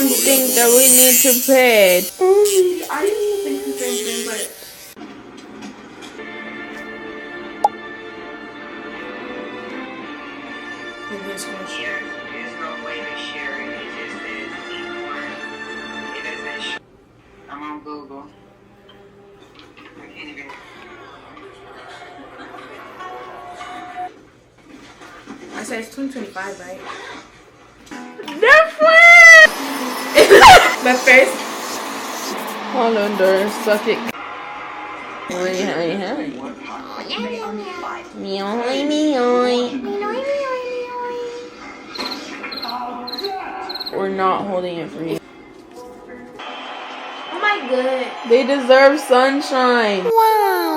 think that we need to pay. I used to think the same thing, but There's no way to share it. It just says teamwork. It doesn't show. I'm on Google. I can't even. I said it's 2025, right? Different! But first, Hollander, suck it. We're not holding it for you. oh my god. They deserve sunshine. Wow.